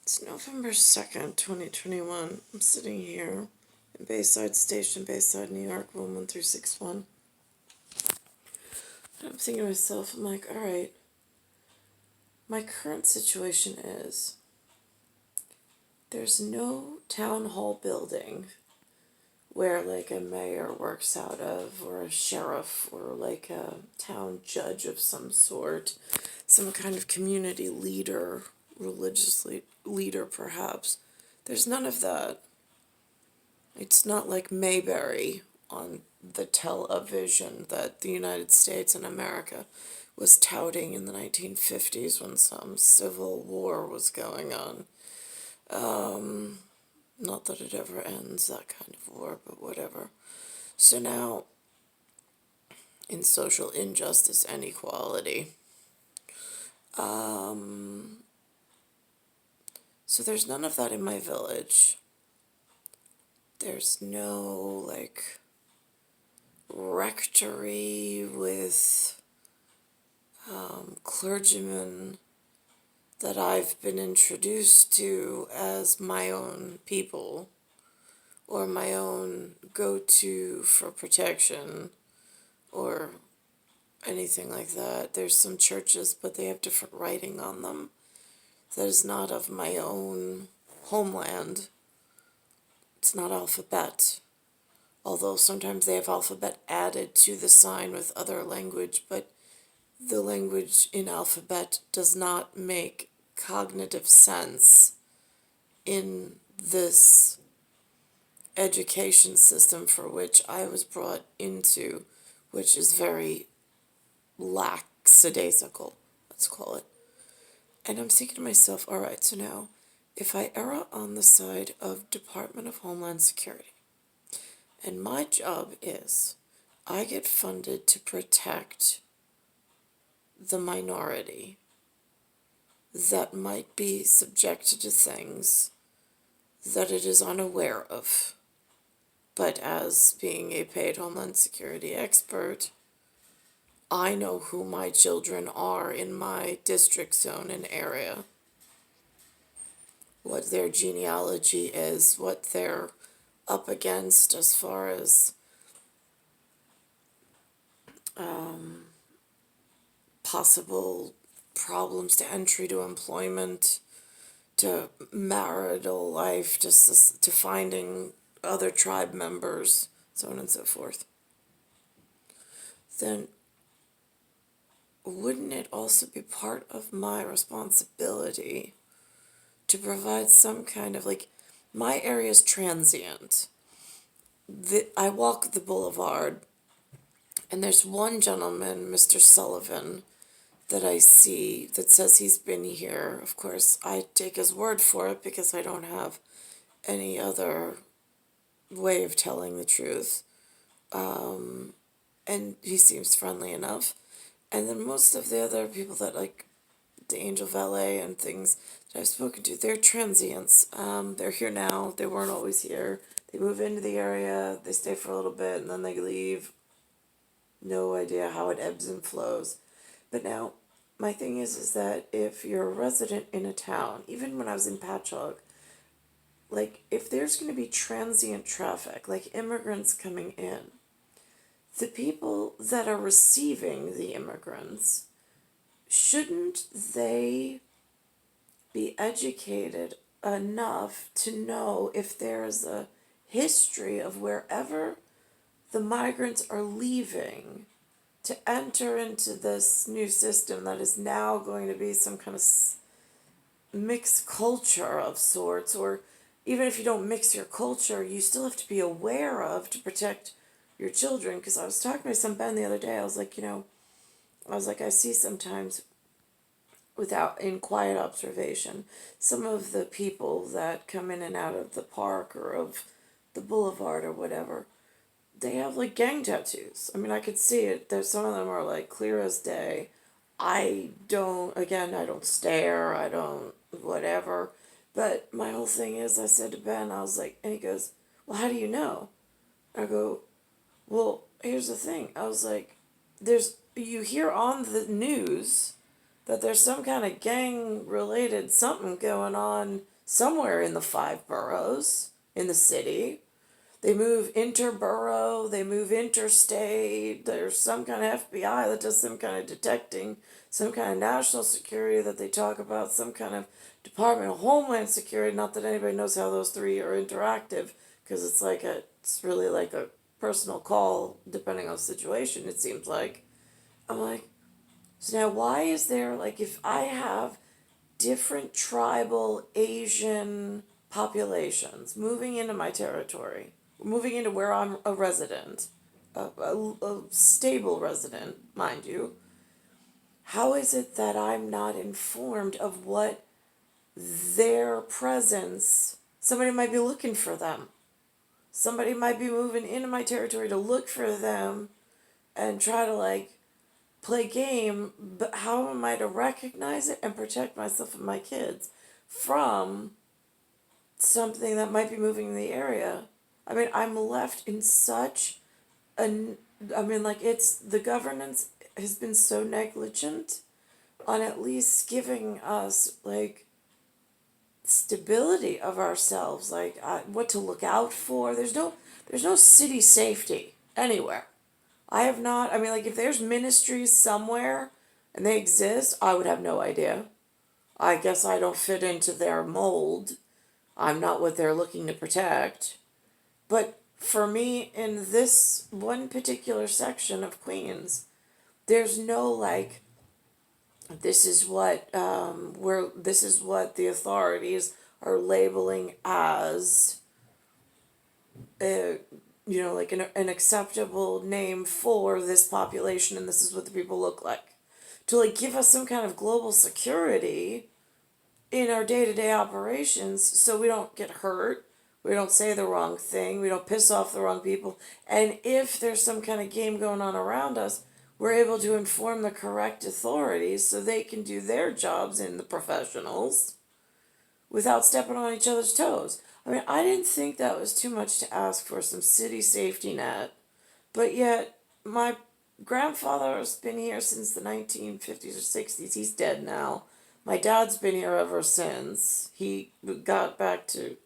It's November 2nd, 2021. I'm sitting here in Bayside Station, Bayside, New York, 11361. And I'm thinking to myself, I'm like, all right, my current situation is there's no town hall building where like a mayor works out of, or a sheriff, or like a town judge of some sort, some kind of community leader, religious leader perhaps. There's none of that. It's not like Mayberry on the television that the United States and America was touting in the 1950s when some civil war was going on. Not that it ever ends, that kind of war, but whatever. So now, in social injustice and equality, so there's none of that in my village. There's no, like, rectory with clergymen that I've been introduced to as my own people or my own go-to for protection or anything like that. There's some churches, but they have different writing on them. That is not of my own homeland. It's not alphabet. Although sometimes they have alphabet added to the sign with other language, but the language in alphabet does not make cognitive sense in this education system for which I was brought into, which is very lackadaisical, let's call it. And I'm thinking to myself, all right, so now, if I err on the side of Department of Homeland Security, and my job is I get funded to protect the minority that might be subjected to things that it is unaware of. But as being a paid Homeland Security expert, I know who my children are in my district zone and area, what their genealogy is, what they're up against as far as possible problems to entry to employment, to marital life, to finding other tribe members, so on and so forth. Then wouldn't it also be part of my responsibility to provide some kind of, like, my area is transient. I walk the boulevard, and there's one gentleman, Mr. Sullivan, that I see that says he's been here. Of course, I take his word for it because I don't have any other way of telling the truth. And he seems friendly enough. And then most of the other people that, like, the Angel Valet and things that I've spoken to, they're transients. They're here now. They weren't always here. They move into the area, they stay for a little bit, and then they leave. No idea how it ebbs and flows. But now, my thing is that if you're a resident in a town, even when I was in Patchogue, like, if there's going to be transient traffic, like immigrants coming in, the people that are receiving the immigrants, shouldn't they be educated enough to know if there's a history of wherever the migrants are leaving to enter into this new system that is now going to be some kind of mixed culture of sorts, or even if you don't mix your culture, you still have to be aware of to protect your children. Because I was talking to some Ben the other day, I was like, I see sometimes, without in quiet observation, some of the people that come in and out of the park or of the boulevard or whatever, they have like gang tattoos. I mean, I could see it. There's some of them are like clear as day. I don't stare, I don't, whatever. But my whole thing is, I said to Ben, I was like, and he goes, well, how do you know? I go, well, here's the thing. I was like, you hear on the news that there's some kind of gang related something going on somewhere in the 5 boroughs in the city. They move interborough, they move interstate. There's some kind of FBI that does some kind of detecting, some kind of national security that they talk about, some kind of Department of Homeland Security. Not that anybody knows how those three are interactive, because it's really like a personal call depending on the situation, it seems like. I'm like, so now why is there, like, if I have different tribal Asian populations moving into my territory, moving into where I'm a resident, a stable resident, mind you, how is it that I'm not informed of what their presence, somebody might be looking for them. Somebody might be moving into my territory to look for them and try to like play game, but how am I to recognize it and protect myself and my kids from something that might be moving in the area? I mean, I'm left in such a, I mean, like, it's, the governance has been so negligent on at least giving us, like, stability of ourselves, like, what to look out for. There's no city safety anywhere. I have not, I mean, like, if there's ministries somewhere and they exist, I would have no idea. I guess I don't fit into their mold. I'm not what they're looking to protect. But for me, in this one particular section of Queens, there's no like, this is what the authorities are labeling as a, like an acceptable name for this population, and this is what the people look like. To like give us some kind of global security in our day-to-day operations so we don't get hurt, we don't say the wrong thing, we don't piss off the wrong people, and if there's some kind of game going on around us, we're able to inform the correct authorities so they can do their jobs in the professionals without stepping on each other's toes. I mean, I didn't think that was too much to ask for some city safety net, but yet my grandfather's been here since the 1950s or 60s. He's dead now. My dad's been here ever since. He got back to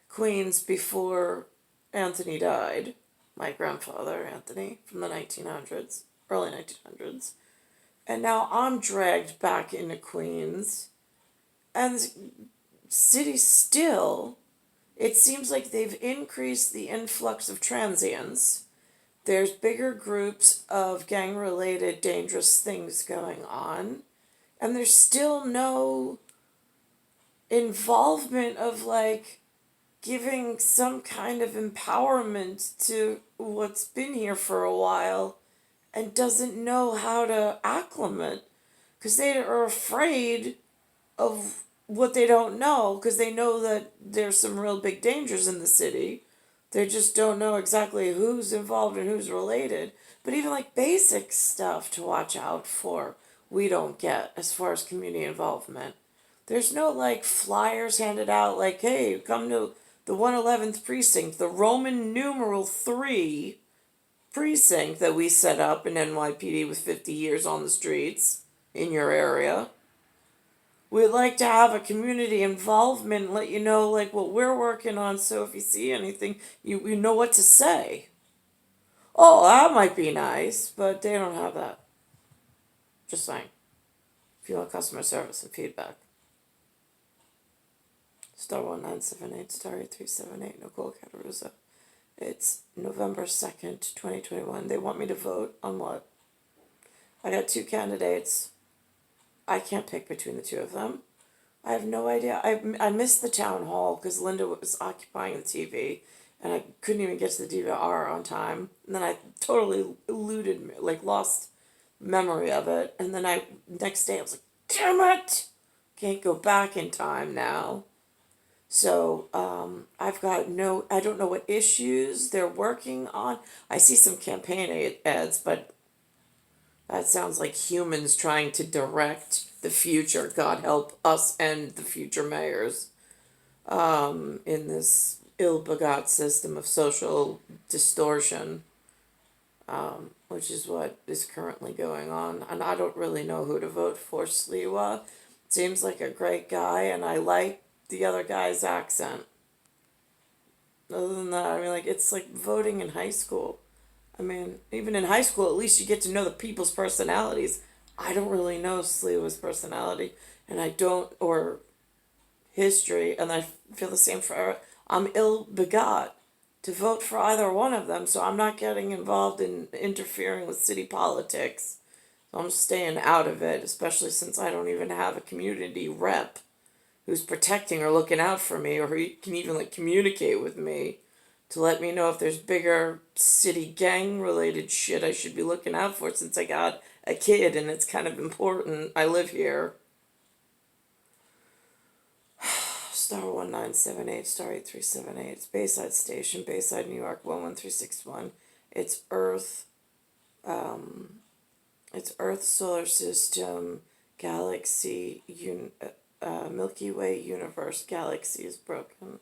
Queens before Anthony died. My grandfather, Anthony, from the 1900s, early 1900s. And now I'm dragged back into Queens. And the city still, it seems like they've increased the influx of transients. There's bigger groups of gang-related dangerous things going on. And there's still no involvement of like giving some kind of empowerment to what's been here for a while and doesn't know how to acclimate because they are afraid of what they don't know because they know that there's some real big dangers in the city. They just don't know exactly who's involved and who's related. But even like basic stuff to watch out for, we don't get as far as community involvement. There's no like flyers handed out like, hey, come to the 111th precinct, the Roman numeral 3 precinct that we set up in NYPD with 50 years on the streets in your area. We'd like to have a community involvement and let you know like what we're working on so if you see anything, you know what to say. Oh, that might be nice, but they don't have that. Just saying. If you want customer service and feedback. Star 1978, star 8378, Nicole Cattaruzza. It's November 2nd, 2021. They want me to vote on what? I got 2 candidates. I can't pick between the two of them. I have no idea. I missed the town hall because Linda was occupying the TV and I couldn't even get to the DVR on time. And then I totally lost memory of it. And then next day I was like, damn it! Can't go back in time now. So I don't know what issues they're working on. I see some campaign ads, but that sounds like humans trying to direct the future. God help us and the future mayors in this ill-begot system of social distortion, which is what is currently going on. And I don't really know who to vote for. Sliwa seems like a great guy, and I like the other guy's accent. Other than that, I mean, like, it's like voting in high school. I mean, even in high school, at least you get to know the people's personalities. I don't really know Sliwa's personality, and I don't, or history, and I feel the same for. I'm ill begot to vote for either one of them, so I'm not getting involved in interfering with city politics. So I'm staying out of it, especially since I don't even have a community rep who's protecting or looking out for me, or who can even like communicate with me to let me know if there's bigger city gang related shit I should be looking out for, since I got a kid and it's kind of important. I live here. Star 1978, star 8378. It's Bayside Station, Bayside, New York 11361. It's Earth. It's Earth, solar system, galaxy, Milky Way universe. Galaxy is broken.